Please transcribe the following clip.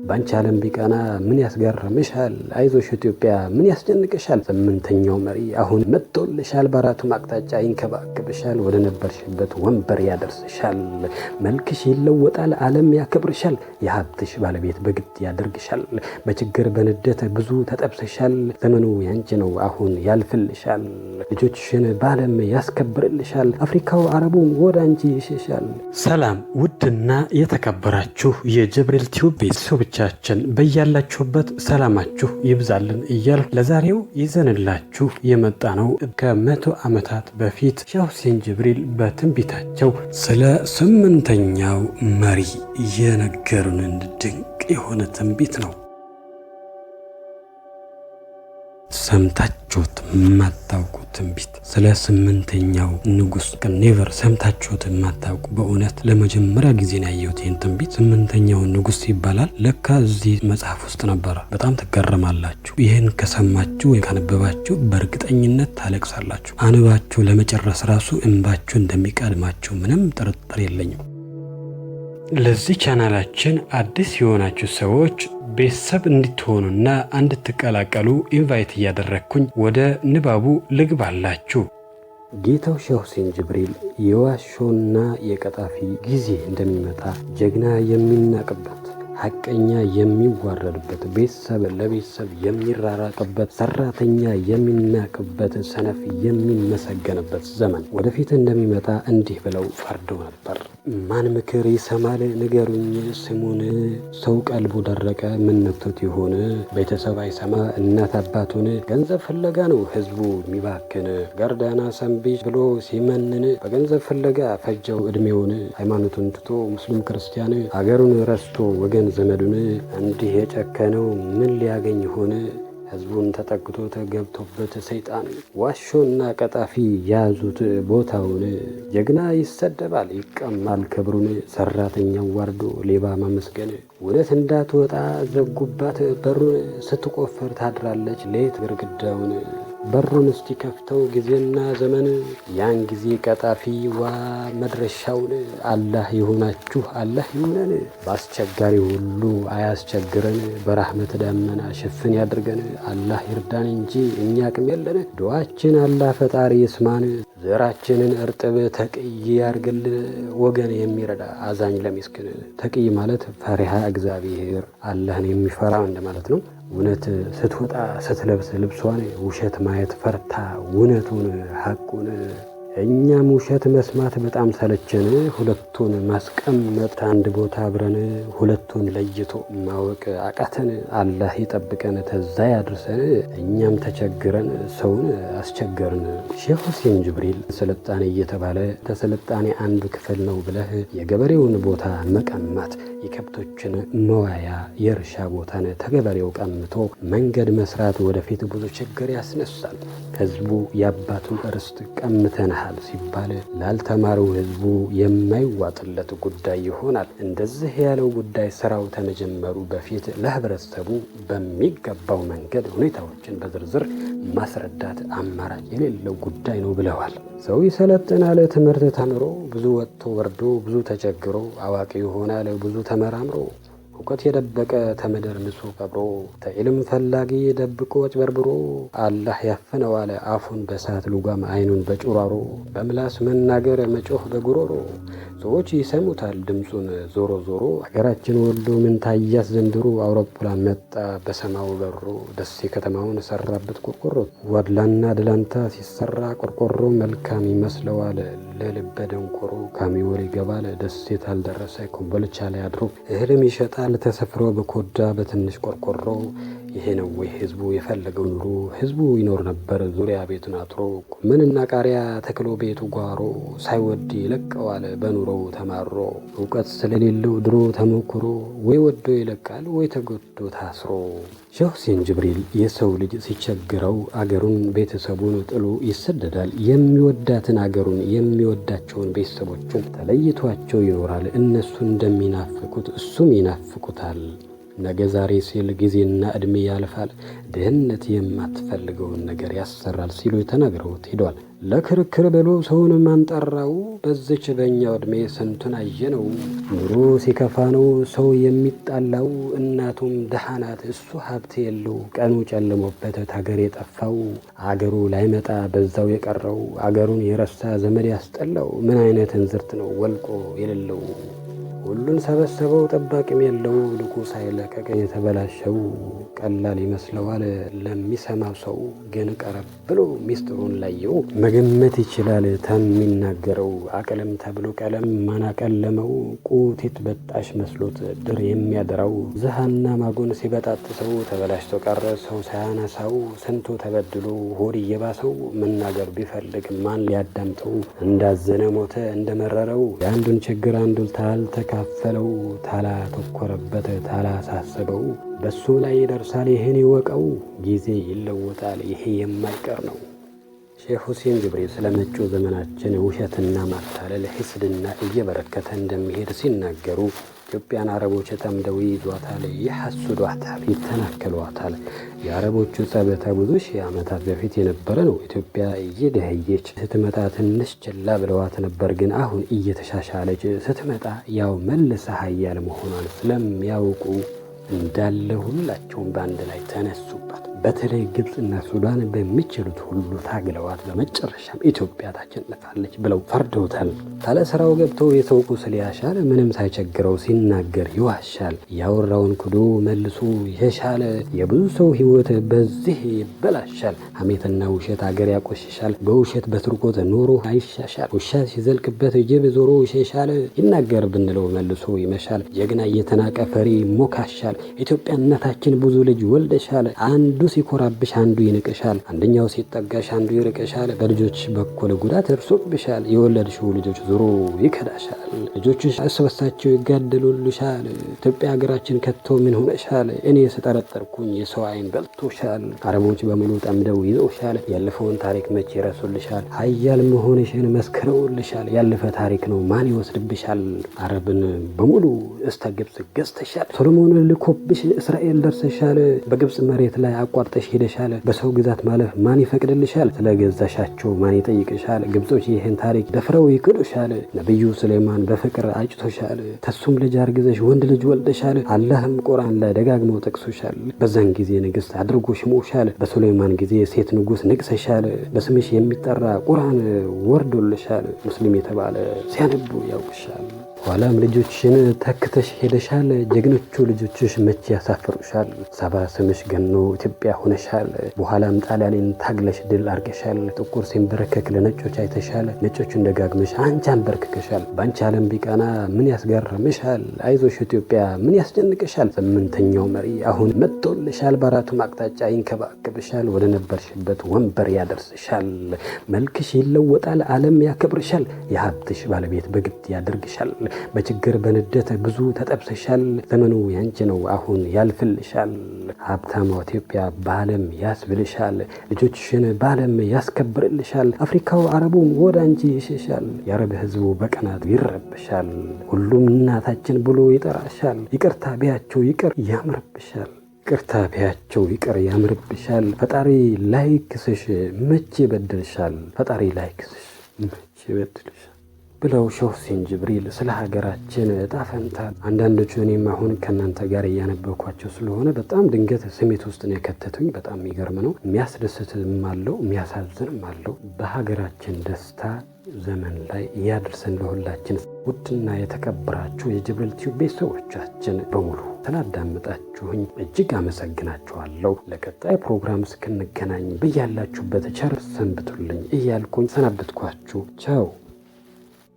ባንቺ ዓለም ቢቀና ምን ያስገርምሻል? አይዞሽ ኢትዮጵያ ምን ያስጨንቅሻል? ስምንተኛው መሪ አሁን መጥቶልሻል። በአራቱም አቅጣጫ ይንከባከብሻል። ወደ ነበርሽበት ወንበር ያደርስሻል። መልክሽ ይለወጣል፣ ዓለም ያከብርሻል። የሀብትሽ ባለቤት በግድ ያደርግሻል። በችግር በንደት ብዙ ተጠብሰሻል። ዘመኑ ያንቺ ነው አሁን ያልፍልሻል። ልጆችሽን በዓለም ያስከብርልሻል። አፍሪካው አረቡም ወደ አንቺ ይሸሻል። ሰላም ውድና የተከበራችሁ የጀብሪል ቲዩብ ቤተሰቦቻችን በያላችሁበት ሰላማችሁ ይብዛልን እያልኩ ለዛሬው ይዘንላችሁ የመጣ ነው ከ100 ዓመታት በፊት ሼህ ሁሴን ጅብሪል በትንቢታቸው ስለ 8ኛው መሪ የነገሩንን ድንቅ የሆነ ትንቢት ነው። ሰምታችሁት የማታውቁ ትንቢት ስለ 8ኛው ንጉስ ኔቨር ሰምታችሁት የማታውቁ በእውነት ለመጀመሪያ ጊዜ ነው ያየሁት ይህን ትንቢት። 8ኛው ንጉስ ይባላል። ለካ እዚህ መጽሐፍ ውስጥ ነበረ። በጣም ትገረማላችሁ። ይህን ከሰማችሁ ወይ ካነበባችሁ በእርግጠኝነት ታለቅሳላችሁ። አንባችሁ ለመጨረስ ራሱ እንባችሁ እንደሚቀድማችሁ ምንም ጥርጥር የለኝም። ለዚህ ቻናላችን አዲስ የሆናችሁ ሰዎች ቤተሰብ እንድትሆኑና እንድትቀላቀሉ ኢንቫይት እያደረግኩኝ ወደ ንባቡ ልግባላችሁ። ጌታው ሼህ ሁሴን ጅብሪል የዋሾና የቀጣፊ ጊዜ እንደሚመጣ ጀግና የሚናቅበት፣ ሐቀኛ የሚዋረድበት፣ ቤተሰብ ለቤተሰብ የሚራራቅበት፣ ሰራተኛ የሚናቅበት፣ ሰነፍ የሚመሰገንበት ዘመን ወደፊት እንደሚመጣ እንዲህ ብለው ፈርደው ነበር። ማን ምክር ይሰማል ንገሩኝ ስሙን? ሰው ቀልቡ ደረቀ ምን ነክቶት ይሆን? ቤተሰብ አይሰማ እናት አባቱን፣ ገንዘብ ፍለጋ ነው ህዝቡ የሚባክን። ገርዳና ሰንቢች ብሎ ሲመንን በገንዘብ ፍለጋ ፈጀው እድሜውን። ሃይማኖቱን ትቶ ሙስሊም ክርስቲያን፣ አገሩን ረስቶ ወገን ዘመዱን። እንዲህ የጨከነው ምን ሊያገኝ ሆነ? ህዝቡን ተጠግቶ ተገብቶበት ሰይጣን። ዋሾና ቀጣፊ ያዙት ቦታውን። ጀግና ይሰደባል ይቀማል ክብሩን። ሰራተኛው ዋርዶ ሌባ ማመስገን። እውነት እንዳትወጣ ዘጉባት በሩን። ስትቆፍር ታድራለች ሌት ግርግዳውን። በሩን እስቲ ከፍተው ጊዜና ዘመን። ያን ጊዜ ቀጣፊ ዋ መድረሻውን። አላህ ይሁናችሁ አላህ ይሁነን። በአስቸጋሪ ሁሉ አያስቸግረን። በራህመት ደመና ሽፍን ያድርገን። አላህ ይርዳን እንጂ እኛ አቅም የለን። ዱዓችን አላህ ፈጣሪ ይስማን። ዘራችንን እርጥብ ተቅይ ያርግልን። ወገን የሚረዳ አዛኝ ለሚስክን። ተቅይ ማለት ፈሪሃ እግዚአብሔር አላህን የሚፈራ እንደማለት ነው። እውነት ስትወጣ ስትለብስ ልብሷን ውሸት ማየት ፈርታ እውነቱን ሐቁን። እኛም ውሸት መስማት በጣም ሰለቸን። ሁለቱን ማስቀመጥ አንድ ቦታ አብረን። ሁለቱን ለይቶ ማወቅ አቃተን። አላህ ይጠብቀን ተዛ ያድርሰን። እኛም ተቸግረን ሰውን አስቸገርን። ሼህ ሁሴን ጅብሪል ስልጣኔ እየተባለ ተስልጣኔ አንዱ ክፍል ነው ብለህ የገበሬውን ቦታ መቀማት፣ የከብቶችን መዋያ የእርሻ ቦታን ተገበሬው ቀምቶ መንገድ መስራት ወደፊት ብዙ ችግር ያስነሳል። ህዝቡ የአባቱን ርስት ቀምተናል ሲባል ላልተማረው ህዝቡ የማይዋጥለት ጉዳይ ይሆናል። እንደዚህ ያለው ጉዳይ ስራው ከመጀመሩ በፊት ለህብረተሰቡ በሚገባው መንገድ ሁኔታዎችን በዝርዝር ማስረዳት አማራጭ የሌለው ጉዳይ ነው ብለዋል። ሰው ይሰለጥናል ትምህርት ተምሮ፣ ብዙ ወጥቶ ወርዶ ብዙ ተቸግሮ፣ አዋቂ ይሆናል ብዙ ተመራምሮ። እውቀት የደበቀ ተመደር ንሶ ቀብሮ፣ ተዕልም ፈላጊ ደብቆ አጭበርብሮ። አላህ ያፈነዋል አፉን በሳት ልጓም አይኑን በጩራሮ። በምላስ መናገር መጮህ በጉሮሮ፣ ሰዎች ይሰሙታል ድምፁን ዞሮ ዞሮ። ሀገራችን ወሎ ምን ታያት ዘንድሮ? አውሮፕላን መጣ በሰማው በሮ። ደሴ ከተማውን ሰራበት ቆርቆሮ። ዋድላና ደላንታ ሲሰራ ቆርቆሮ መልካም ይመስለዋል ለልበ ደንቆሮ። ካሚወር ይገባል ደሴት አልደረሰ ኮምቦልቻ ላይ አድሮ። እህልም ይሸጣል ተሰፍሮ በኮዳ በትንሽ ቆርቆሮ። ይሄ ነው ወይ ህዝቡ የፈለገው ኑሮ? ህዝቡ ይኖር ነበር ዙሪያ ቤቱን አጥሮ። ጎመንና ቃሪያ ተክሎ ቤቱ ጓሮ። ሳይወድ ይለቀዋል በኑሮው ተማሮ። እውቀት ስለሌለው ድሮ ተሞክሮ። ወይ ወዶ ይለቃል ወይ ተጎዶ ታስሮ። ሼህ ሁሴን ጅብሪል የሰው ልጅ ሲቸግረው አገሩን ቤተሰቡን ጥሎ ይሰደዳል። የሚወዳትን አገሩን የሚወዳቸውን ቤተሰቦቹን ተለይቷቸው ይኖራል። እነሱ እንደሚናፍቁት እሱም ይናፍቁታል። ነገ ዛሬ ሲል ጊዜና ዕድሜ ያልፋል፣ ድህነት የማትፈልገውን ነገር ያሰራል ሲሉ ተናግረውት ሄዷል። ለክርክር ብሎ ሰውን ማንጠራው፣ በዚች በእኛው ዕድሜ ስንቱን አየነው። ኑሮ ሲከፋ ነው ሰው የሚጣላው፣ እናቱም ደሃ ናት እሱ ሀብት የለው። ቀኑ ጨልሞበት ታገር የጠፋው፣ አገሩ ላይመጣ በዛው የቀረው፣ አገሩን የረሳ ዘመድ ያስጠላው፣ ምን አይነት እንዝርት ነው ወልቆ የሌለው። ሁሉን ሰበሰበው ጠባቂም የለው፣ ልኩ ሳይለቀቅ የተበላሸው። ቀላል ይመስለዋል ለሚሰማው ሰው፣ ግን ቀረብ ብሎ ሚስጥሩን ላየው። መገመት ይችላል ተሚናገረው፣ አቅልም ተብሎ ቀለም ማናቀለመው። ቁቲት በጣሽ መስሎት ድር የሚያደራው፣ ዝሃና ማጎን ሲበጣጥሰው ተበላሽቶ ቀረ ሰው ሳያነሳው። ስንቱ ተበድሎ ሆድ እየባሰው፣ መናገር ቢፈልግ ማን ሊያዳምጠው። እንዳዘነ ሞተ እንደመረረው፣ የአንዱን ችግር አንዱ ታልተካፈለው። ታላተኮረበት ታላሳሰበው፣ በሱ ላይ ይደርሳል ይህን ይወቀው። ጊዜ ይለወጣል ይሄ የማይቀር ነው። ሼህ ሁሴን ጅብሪል ስለ መጪው ዘመናችን ውሸትና ማታለል ሂስድና እየበረከተ እንደሚሄድ ሲናገሩ፣ ኢትዮጵያን አረቦች ጠምደው ይይዟታል፣ ይሐስዷታል፣ ይተናከሏታል። የአረቦቹ ጸብ ከብዙ ሺህ ዓመታት በፊት የነበረ ነው። ኢትዮጵያ እየደኸየች ስትመጣ ትንሽ ችላ ብለዋት ነበር። ግን አሁን እየተሻሻለች ስትመጣ ያው መልሰ ሀያል መሆኗን ስለሚያውቁ እንዳለ ሁላቸውም በአንድ ላይ ተነሱባት። በተለይ ግብፅና ሱዳን በሚችሉት ሁሉ ታግለዋት በመጨረሻም ኢትዮጵያ ታሸንፋለች ብለው ፈርደውታል። ካለ ስራው ገብተው የሰው ቁስል ያሻል፣ ምንም ሳይቸግረው ሲናገር ይዋሻል። ያወራውን ክዶ መልሶ የሻለ የብዙ ሰው ሕይወት በዚህ ይበላሻል። ሐሜትና ውሸት አገር ያቆሽሻል፣ በውሸት በስርቆት ኖሮ አይሻሻል። ውሻ ሲዘልቅበት ጅብ ዞሮ ይሸሻል፣ ይናገር ብንለው መልሶ ይመሻል። ጀግና እየተናቀ ፈሪ ሞካሻል። ኢትዮጵያ እናታችን ብዙ ልጅ ወልደሻል፣ አንዱ ሲኮራብሽ አንዱ ይንቅሻል፣ አንደኛው ሲጠጋሽ አንዱ ይርቅሻል። በልጆች በኩል ጉዳት እርሶብሻል፣ የወለድሽው ልጆች ዞሮ ይከዳሻል። ልጆችሽ እርስ በርሳቸው ይጋደሉልሻል። ኢትዮጵያ ሀገራችን ከቶ ምን ሆነሻል? እኔ ስጠረጠርኩኝ የሰው አይን በልቶሻል። አረቦች በሙሉ ጠምደው ይዘውሻል፣ ያለፈውን ታሪክ መቼ ይረሱልሻል? ሀያል መሆንሽን መስክረውልሻል፣ ያለፈ ታሪክ ነው ማን ይወስድብሻል? አረብን በሙሉ እስተ ግብፅ ገዝተሻል፣ ሶሎሞንን ልኮብሽ እስራኤል ደርሰሻል። በግብፅ መሬት ላይ አቋርጠሽ ሄደሻል፣ በሰው ግዛት ማለፍ ማን ይፈቅድልሻል? ስለገዛሻቸው ማን ይጠይቅሻል? ግብጾች ይህን ታሪክ ደፍረው ይክዱሻል። ነቢዩ ሱሌማን በፍቅር አጭቶሻል፣ ተሱም ልጅ አርግዘሽ ወንድ ልጅ ወልደሻል። አላህም ቁርአን ላይ ደጋግመው ጠቅሶሻል። በዛን ጊዜ ንግሥት አድርጎ ሽሞሻል፣ በሱሌማን ጊዜ ሴት ንጉሥ ንግሰሻል። በስምሽ የሚጠራ ቁርአን ወርዶልሻል፣ ሙስሊም የተባለ ሲያነቡ ያውቅሻል። ኋላም ልጆችሽን ተክተሽ ሄደሻል፣ ጀግኖቹ ልጆችሽ መቼ ያሳፍሩሻል? ሰባ ስምሽ ገኖ ኢትዮጵያ ሆነሻል። በኋላም ጣሊያንን ታግለሽ ድል አርገሻል። ጥቁር ሲንበረከክ ለነጮች አይተሻል፣ ነጮችን ደጋግመሽ አንቺ አንበርክከሻል። በአንቺ ዓለም ቢቃና ምን ያስገርምሻል? አይዞሽ ኢትዮጵያ ምን ያስደንቅሻል? ስምንተኛው መሪ አሁን መጥቶልሻል፣ በአራቱም አቅጣጫ ይንከባከብሻል፣ ወደ ነበርሽበት ወንበር ያደርስሻል። መልክሽ ይለወጣል፣ ዓለም ያከብርሻል፣ የሀብትሽ ባለቤት በግድ ያደርግሻል። በችግር በንደት ብዙ ተጠብሰሻል፣ ዘመኑ ያንቺ ነው አሁን ያልፍልሻል። ሀብታሟ ኢትዮጵያ በዓለም ያስብልሻል፣ ልጆችሽን በዓለም ያስከብርልሻል። አፍሪካው አረቡም ወደ አንቺ ይሸሻል፣ የአረብ ህዝቡ በቀናት ይረብሻል። ሁሉም እናታችን ብሎ ይጠራሻል፣ ይቅርታ ቢያቸው ይቅር ያምርብሻል። ይቅርታ ቢያቸው ይቅር ያምርብሻል። ፈጣሪ ላይክስሽ መቼ በድልሻል? ፈጣሪ ላይክስሽ መቼ በድልሻል ብለው ሼህ ሁሴን ጅብሪል ስለ ሀገራችን እጣ ፈንታ አንዳንዶቹ እኔም አሁን ከእናንተ ጋር እያነበብኳቸው ስለሆነ በጣም ድንገት ስሜት ውስጥ ነው የከተቱኝ። በጣም የሚገርም ነው። የሚያስደስትም አለው የሚያሳዝንም አለው። በሀገራችን ደስታ ዘመን ላይ እያደርሰን ለሁላችን። ውድና የተከበራችሁ የጅብሪል ቲዩብ ቤተሰቦቻችን በሙሉ ስላዳመጣችሁኝ እጅግ አመሰግናችኋለሁ። ለቀጣይ ፕሮግራም እስክንገናኝ በያላችሁበት ቸር ሰንብቱልኝ እያልኩኝ ሰናበትኳችሁ። ቻው።